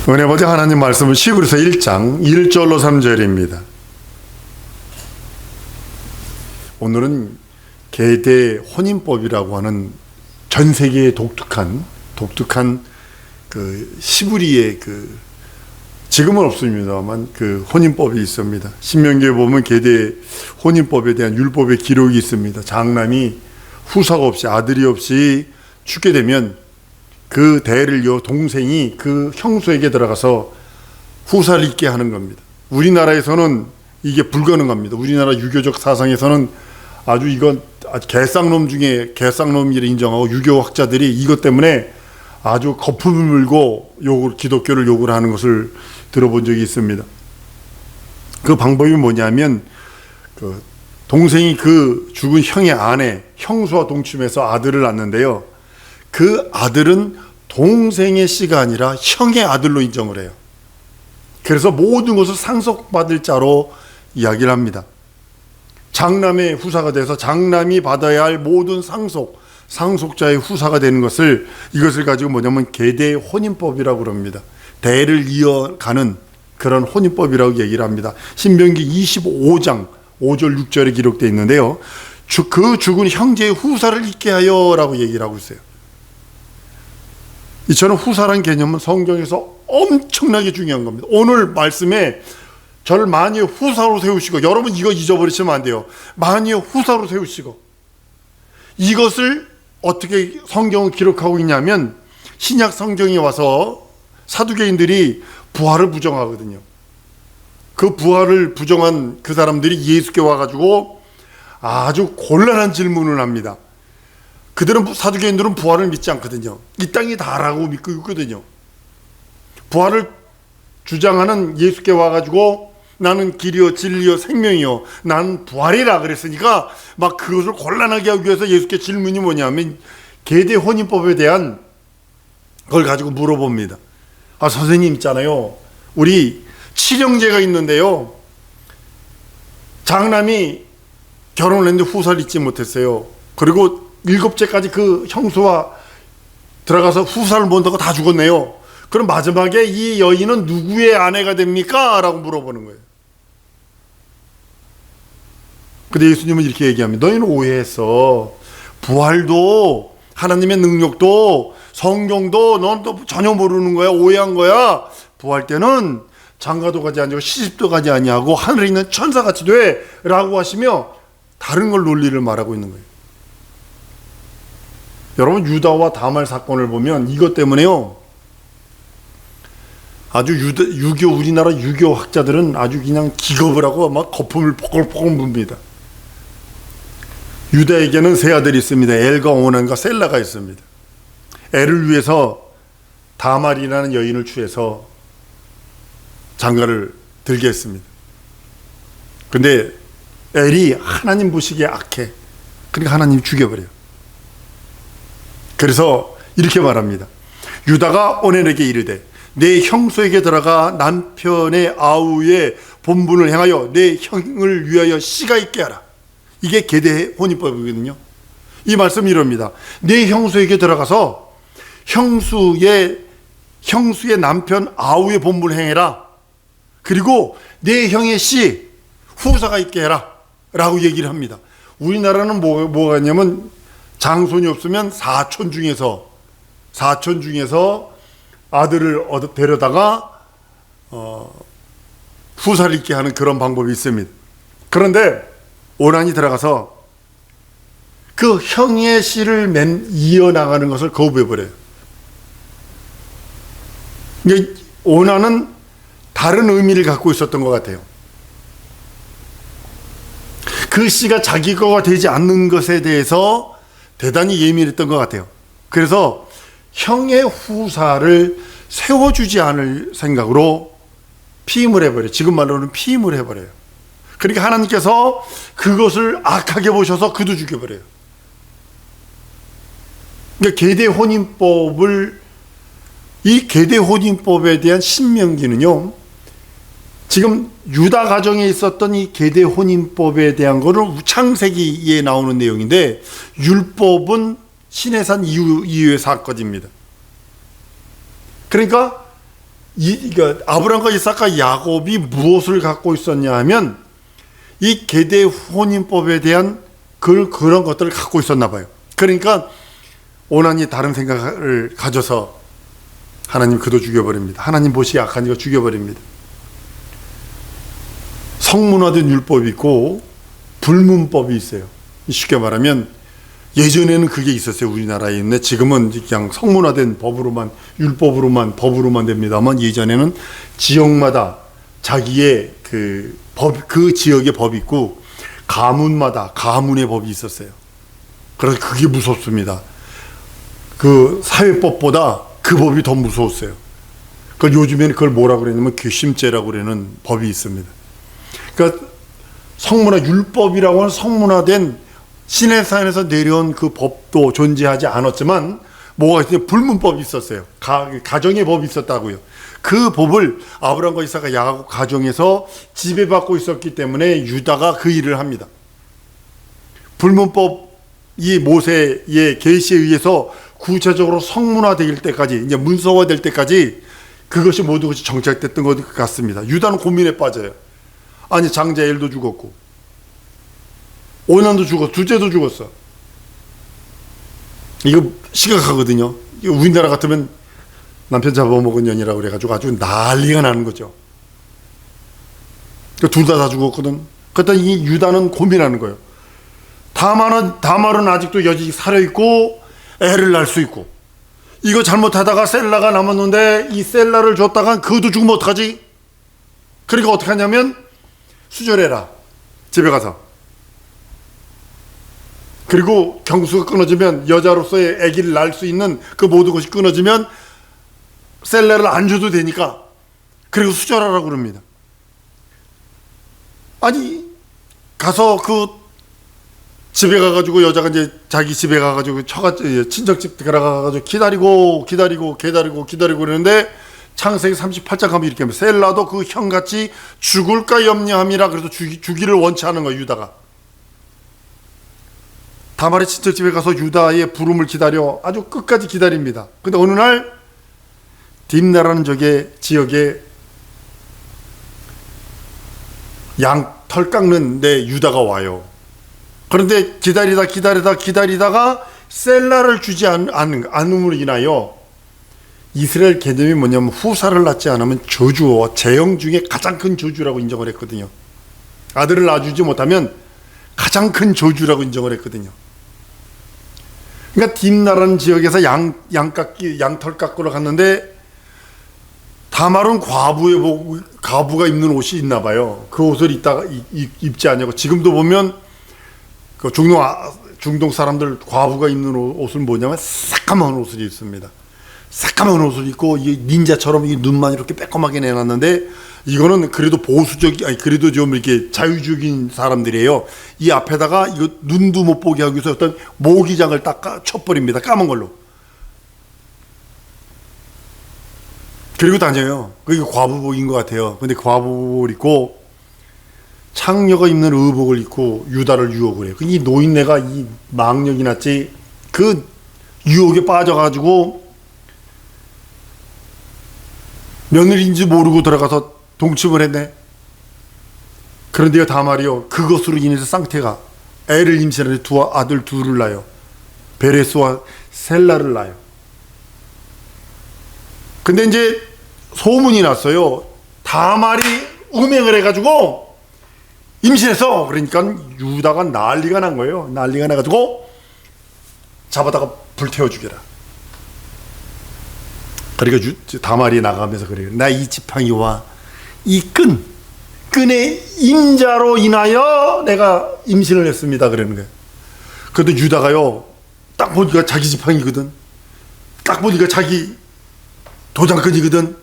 은혜 보좌 하나님 말씀은 히브리서 1장 1절로 3절입니다. 오늘은 계대 혼인법이라고 하는 전 세계의 독특한 그 히브리의 지금은 없습니다만 그 혼인법이 있습니다. 신명기에 보면 계대 혼인법에 대한 율법의 기록이 있습니다. 장남이 후사가 없이 아들이 없이 죽게 되면 그 대를 이어 동생이 그 형수에게 들어가서 후사를 잇게 하는 겁니다. 우리나라에서는 이게 불가능합니다. 우리나라 유교적 사상에서는 아주 이건 개쌍놈 중에 개쌍놈이라 인정하고 유교학자들이 이것 때문에 아주 거품을 물고 기독교를 욕을 하는 것을 들어본 적이 있습니다. 그 방법이 뭐냐면 동생이 그 죽은 형의 아내 형수와 동침해서 아들을 낳는데요. 그 아들은 동생의 씨가 아니라 형의 아들로 인정을 해요. 그래서 모든 것을 상속받을 자로 이야기를 합니다. 장남의 후사가 돼서 장남이 받아야 할 모든 상속자의 후사가 되는 이것을 가지고 뭐냐면 계대 혼인법이라고 그럽니다. 대를 이어가는 그런 혼인법이라고 얘기를 합니다. 신명기 25장 5절 6절에 기록되어 있는데요. 그 죽은 형제의 후사를 잇게 하여 라고 얘기를 하고 있어요. 저는 후사라는 개념은 성경에서 엄청나게 중요한 겁니다. 오늘 말씀에 저를 만일 후사로 세우시고, 여러분 이거 잊어버리시면 안 돼요. 만일 후사로 세우시고, 이것을 어떻게 성경을 기록하고 있냐면 신약 성경에 와서 사두개인들이 부활을 부정하거든요. 그 부활을 부정한 그 사람들이 예수께 와가지고 아주 곤란한 질문을 합니다. 사두개인들은 부활을 믿지 않거든요. 이 땅이 다라고 믿고 있거든요. 부활을 주장하는 예수께 와가지고 나는 길이요 진리요 생명이요 나는 부활이라 그랬으니까 막 그것을 곤란하게 하기 위해서 예수께 질문이 뭐냐면 계대 혼인법에 대한 걸 가지고 물어봅니다. 선생님 있잖아요. 우리 칠형제가 있는데요. 장남이 결혼을 했는데 후사를 잇지 못했어요. 그리고 7째까지 그 형수와 들어가서 후사를 못하고 다 죽었네요. 그럼 마지막에 이 여인은 누구의 아내가 됩니까? 라고 물어보는 거예요. 근데 예수님은 이렇게 얘기합니다. 너희는 오해했어. 부활도 하나님의 능력도 성경도 넌 또 전혀 모르는 거야. 오해한 거야. 부활 때는 장가도 가지 아니하고 시집도 가지 아니하고 하늘에 있는 천사같이 돼 라고 하시며 다른 걸 논리를 말하고 있는 거예요. 여러분 유다와 다말 사건을 보면 이것 때문에요. 아주 우리나라 유교학자들은 아주 그냥 기겁을 하고 막 거품을 포글포글 붑니다. 유다에게는 세 아들이 있습니다. 엘과 오난과 셀라가 있습니다. 엘을 위해서 다말이라는 여인을 취해서 장가를 들게 했습니다. 근데 엘이 하나님 보시기에 악해. 그러니까 하나님이 죽여버려요. 그래서 이렇게 말합니다. 유다가 오넬에게 이르되 내 형수에게 들어가 남편의 아우의 본분을 행하여 내 형을 위하여 씨가 있게 하라. 이게 계대 혼인법이거든요. 이 말씀이 이럽니다. 내 형수에게 들어가서 형수의 남편 아우의 본분을 행해라. 그리고 내 형의 씨 후사가 있게 해라 라고 얘기를 합니다. 우리나라는 뭐가 있냐면 장손이 없으면 사촌 중에서 아들을 데려다가 후사를 잇게 하는 그런 방법이 있습니다. 그런데 오난이 들어가서 그 형의 씨를 이어나가는 것을 거부해버려요. 오난은 다른 의미를 갖고 있었던 것 같아요. 그 씨가 자기 거가 되지 않는 것에 대해서 대단히 예민했던 것 같아요. 그래서 형의 후사를 세워주지 않을 생각으로 피임을 해버려요. 지금 말로는 피임을 해버려요. 그러니까 하나님께서 그것을 악하게 보셔서 그도 죽여버려요. 그러니까 이 계대 혼인법에 대한 신명기는요, 지금 유다 가정에 있었던 이 계대 혼인법에 대한 거를 창세기에 나오는 내용인데, 율법은 시내산 이후의 사건입니다. 그러니까 그러니까 아브라함과 이삭과 야곱이 무엇을 갖고 있었냐 하면 이 계대 혼인법에 대한 그런 것들을 갖고 있었나 봐요. 그러니까 오난이 다른 생각을 가져서 하나님 그도 죽여버립니다. 하나님 보시기에 악하니까 죽여버립니다. 성문화된 율법이 있고 불문법이 있어요. 쉽게 말하면 예전에는 그게 있었어요. 우리나라에 있는데 지금은 그냥 성문화된 법으로만, 율법으로만, 법으로만 됩니다만 예전에는 지역마다 자기의 그 지역의 법이 있고 가문마다 가문의 법이 있었어요. 그래서 그게 무섭습니다. 그 사회법보다 그 법이 더 무서웠어요. 그 요즘에는 그걸 뭐라고 그러냐면 괘씸죄라고 그러는 법이 있습니다. 그러니까 성문화 율법이라고 하는 성문화된 시내산에서 내려온 그 법도 존재하지 않았지만 뭐가 있어요? 불문법이 있었어요. 가정의 법이 있었다고요. 그 법을 아브라함과 이삭과 야곱 가정에서 지배받고 있었기 때문에 유다가 그 일을 합니다. 불문법이 모세의 계시에 의해서 구체적으로 성문화될 때까지, 이제 문서화될 때까지 그것이 모두 것이 정착됐던 것 같습니다. 유다는 고민에 빠져요. 아니 장자 엘도 죽었고 오난도 죽었어, 둘째도 죽었어. 이거 심각하거든요. 이거 우리나라 같으면 남편 잡아먹은 년이라고 그래가지고 아주 난리가 나는 거죠. 둘 다 죽었거든. 그때 이 유다는 고민하는 거예요. 다말은 아직도 여전히 살아있고 애를 낳을 수 있고, 이거 잘못하다가 셀라가 남았는데 이 셀라를 줬다가 그것도 죽으면 어떡하지? 그러니까 어떻게 하냐면 수절해라, 집에 가서. 그리고 경수가 끊어지면, 여자로서의 아기를 낳을 수 있는 그 모든 것이 끊어지면 셀라를 안 줘도 되니까 그리고 수절하라고 그럽니다. 아니 가서 그 집에 가가지고 여자가 이제 자기 집에 가가지고 친척집 들어가가지고 기다리고 그러는데 창세기 38장 가면 이렇게 합니다. 셀라도 그 형같이 죽을까 염려함이라. 그래서 주기를 원치 않은 거예요, 유다가. 다말의 친척집에 가서 유다의 부름을 기다려 아주 끝까지 기다립니다. 근데 어느 날 딥나라는 지역에 양 털 깎는데 유다가 와요. 그런데 기다리다가 셀라를 주지 않음으로 인하여 이스라엘 개념이 뭐냐면 후사를 낳지 않으면 저주와 재앙 중에 가장 큰 저주라고 인정을 했거든요. 아들을 낳아주지 못하면 가장 큰 저주라고 인정을 했거든요. 그러니까 딥나라는 지역에서 양털 깎으러 갔는데 다말은 과부가 입는 옷이 있나 봐요. 그 옷을 입지 않냐고. 지금도 보면 그 중동 사람들 과부가 입는 옷은 뭐냐면 새까만 옷을 입습니다. 새까만 옷을 입고 이 닌자처럼 이 눈만 이렇게 빼꼼하게 내놨는데, 이거는 그래도 그래도 좀 이렇게 자유주의적인 사람들이에요. 이 앞에다가 이거 눈도 못 보게 하기 위해서 어떤 모기장을 딱 쳐버립니다. 까만 걸로. 그리고 다녀요. 그게 과부복인 것 같아요. 근데 과부복을 입고 창녀가 입는 의복을 입고 유다를 유혹을 해요. 이 노인네가 이 망령이 났지, 그 유혹에 빠져가지고 며느리인지 모르고 들어가서 동침을 했네. 그런데요, 다말이요, 그것으로 인해서 쌍태가 애를 임신하는 아들 둘을 낳아요. 베레스와 셀라를 낳아요. 근데 이제 소문이 났어요. 다말이 음행을 해가지고 임신해서. 그러니까 유다가 난리가 난 거예요. 난리가 나가지고 잡아다가 불태워 죽여라. 그러니까 다말이 나가면서 그래요. 나 이 지팡이와 이 끈의 임자로 인하여 내가 임신을 했습니다. 그러는 거예요. 그래도 유다가요, 딱 보니까 자기 지팡이거든. 딱 보니까 자기 도장끈이거든.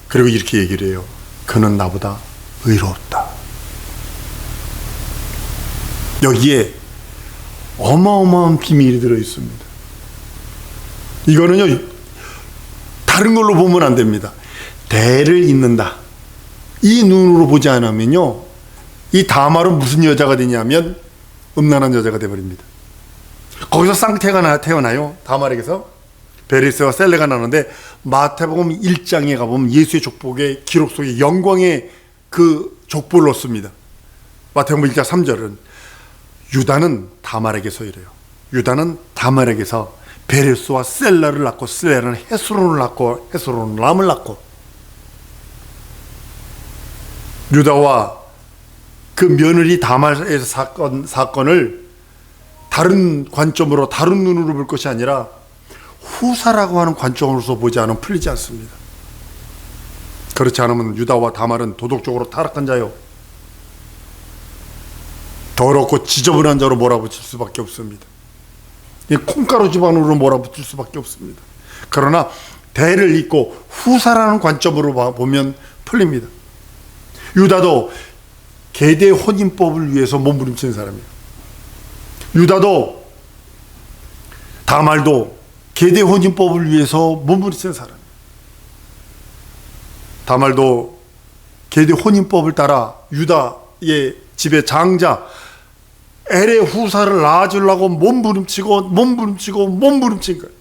그리고 이렇게 얘기를 해요. 그는 나보다 의롭다. 여기에 어마어마한 비밀이 들어있습니다. 이거는요, 다른 걸로 보면 안 됩니다. 대를 잇는다. 이 눈으로 보지 않으면요, 이 다말은 무슨 여자가 되냐면 음란한 여자가 되어버립니다. 거기서 쌍태가 태어나요. 다말에게서 베레스와 셀레가 나는데 마태복음 1장에 가보면 예수의 족복의 기록 속에 영광의 그 족보를 넣습니다. 마태복음 1장 3절은 유다는 다말에게서 이래요. 유다는 다말에게서 베레스와 셀라를 낳고 셀라는 헤스론을 낳고 헤스론은 람을 낳고, 유다와 그 며느리 다말의 사건을 다른 관점으로 다른 눈으로 볼 것이 아니라 후사라고 하는 관점으로서 보지 않으면 풀리지 않습니다. 그렇지 않으면 유다와 다말은 도덕적으로 타락한 자요, 더럽고 지저분한 자로 몰아붙일 수밖에 없습니다. 이 콩가루 집안으로 몰아붙일 수밖에 없습니다. 그러나 대를 잇고 후사라는 관점으로 보면 풀립니다. 유다도 계대 혼인법을 위해서 몸부림치는 사람이에요. 유다도 다말도 계대 혼인법을 위해서 몸부림치는 사람이에요. 다말도 계대 혼인법을 따라 유다의 집의 장자 엘의 후사를 낳아주려고 몸부림치고 몸부림친 거예요.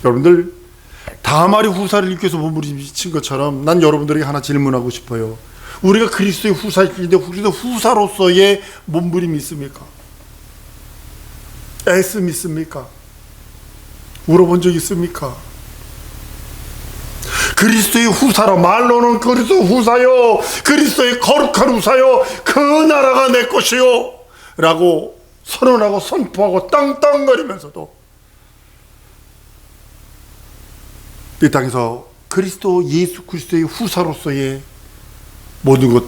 여러분들, 다말이 후사를 일으켜서 몸부림친 것처럼 난 여러분들에게 하나 질문하고 싶어요. 우리가 그리스도의 후사인데 우리도 후사로서의 몸부림이 있습니까? 애씀이 있습니까? 울어본 적 있습니까? 그리스도의 후사라, 말로는 그리스도 후사요, 그리스도의 거룩한 후사요, 그 나라가 내 것이요 라고 선언하고 선포하고 땅땅거리면서도 이 땅에서 그리스도 예수 그리스도의 후사로서의 모든 것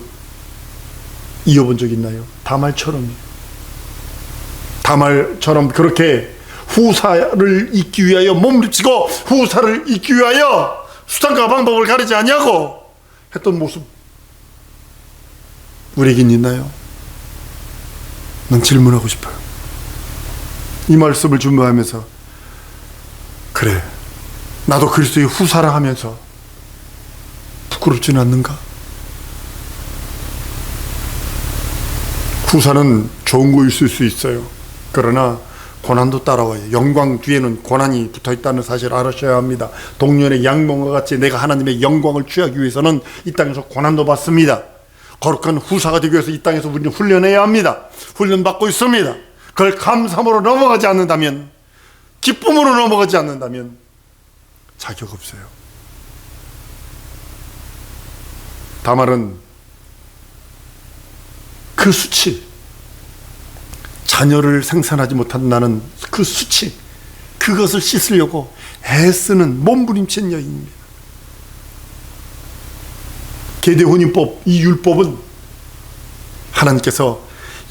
이어본 적 있나요? 다말처럼 그렇게 후사를 잇기 위하여 몸부림치고 후사를 잇기 위하여 수단과 방법을 가리지 아니하고 했던 모습 우리에겐 있나요? 난 질문하고 싶어요. 이 말씀을 준비하면서 그래, 나도 그리스도의 후사라 하면서 부끄럽지는 않는가? 후사는 좋은 거 있을 수 있어요. 그러나 고난도 따라와요. 영광 뒤에는 고난이 붙어있다는 사실을 알으셔야 합니다. 동년의 양봉과 같이 내가 하나님의 영광을 취하기 위해서는 이 땅에서 고난도 받습니다. 거룩한 후사가 되기 위해서 이 땅에서 우리는 훈련해야 합니다. 훈련받고 있습니다. 그걸 감사함으로 넘어가지 않는다면, 기쁨으로 넘어가지 않는다면 자격 없어요. 다말은 그 수치, 자녀를 생산하지 못한 나는 그 수치, 그것을 씻으려고 애쓰는 몸부림친 여인입니다. 계대혼인법, 이 율법은 하나님께서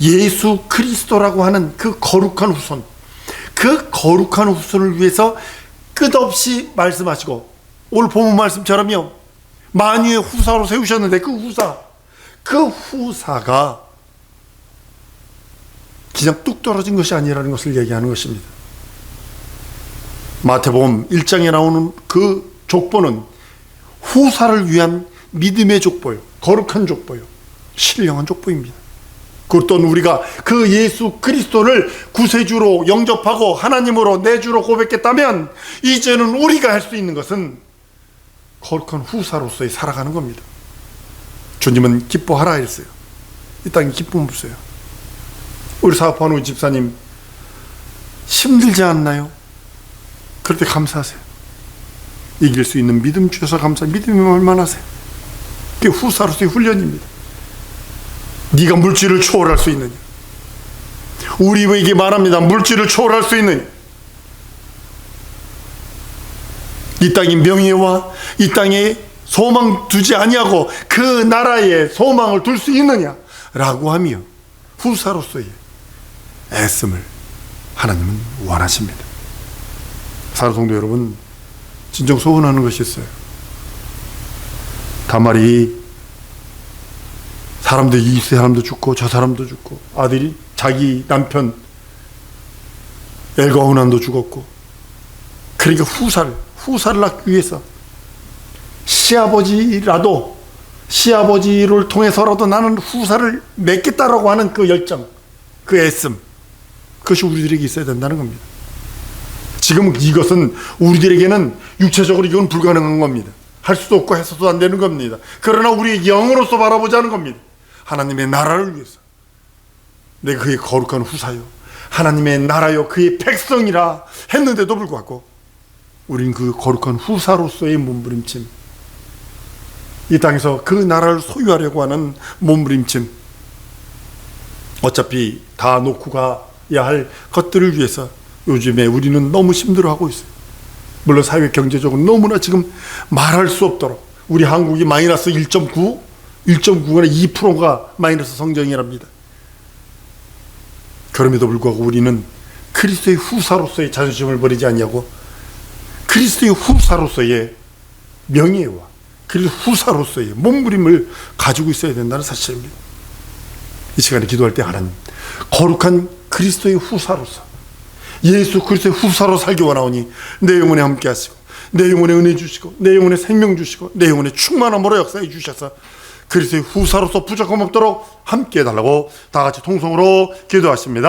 예수 그리스도라고 하는 그 거룩한 후손, 그 거룩한 후손을 위해서 끝없이 말씀하시고, 오늘 본문 말씀처럼요, 만유의 후사로 세우셨는데 그 후사가 그냥 뚝 떨어진 것이 아니라는 것을 얘기하는 것입니다. 마태복음 1장에 나오는 그 족보는 후사를 위한 믿음의 족보요, 거룩한 족보요, 신령한 족보입니다. 그리고 또 우리가 그 예수 그리스도를 구세주로 영접하고 하나님으로 내 주로 고백했다면 이제는 우리가 할 수 있는 것은 거룩한 후사로서의 살아가는 겁니다. 주님은 기뻐하라 했어요. 이 땅에 기쁨 없어요. 우리 사업하는 우리 집사님 힘들지 않나요? 그럴 때 감사하세요. 이길 수 있는 믿음 주셔서 감사해요. 믿음이 얼마나 하세요? 그게 후사로서의 훈련입니다. 네가 물질을 초월할 수 있느냐? 우리에게 말합니다. 물질을 초월할 수 있느냐? 이 땅의 명예와 이 땅에 소망 두지 아니하고 그 나라에 소망을 둘 수 있느냐? 라고 하며 후사로서의 애씀을 하나님은 원하십니다. 사랑하는 성도 여러분, 진정 소원하는 것이 있어요. 다말이 사람도, 이 사람도 죽고 저 사람도 죽고, 아들이 자기 남편 엘가오난도 죽었고, 그러니까 후사를 낳기 위해서 시아버지를 통해서라도 나는 후사를 맺겠다라고 하는 그 열정, 그 애씀, 그것이 우리들에게 있어야 된다는 겁니다. 지금 이것은 우리들에게는 육체적으로 이건 불가능한 겁니다. 할 수도 없고 해서도 안 되는 겁니다. 그러나 우리의 영으로서 바라보자는 겁니다. 하나님의 나라를 위해서. 내가 그의 거룩한 후사요, 하나님의 나라요, 그의 백성이라 했는데도 불구하고 우리는 그 거룩한 후사로서의 몸부림침, 이 땅에서 그 나라를 소유하려고 하는 몸부림침, 어차피 다 놓고 가야 할 것들을 위해서 요즘에 우리는 너무 힘들어하고 있어요. 물론 사회 경제적으로 너무나 지금 말할 수 없도록, 우리 한국이 마이너스 1.9가 2%가 마이너스 성장이랍니다. 그럼에도 불구하고 우리는 그리스도의 후사로서의 자존심을 버리지 않냐고, 그리스도의 후사로서의 명예와 그리스도 후사로서의 몸부림을 가지고 있어야 된다는 사실입니다. 이 시간에 기도할 때 하나님, 거룩한 그리스도의 후사로서, 예수 그리스도의 후사로 살기 원하오니 내 영혼에 함께 하시고, 내 영혼에 은혜 주시고, 내 영혼에 생명 주시고, 내 영혼에 충만함으로 역사해 주셔서 그리스도의 후사로서 부족함 없도록 함께 해달라고 다 같이 통성으로 기도하십니다.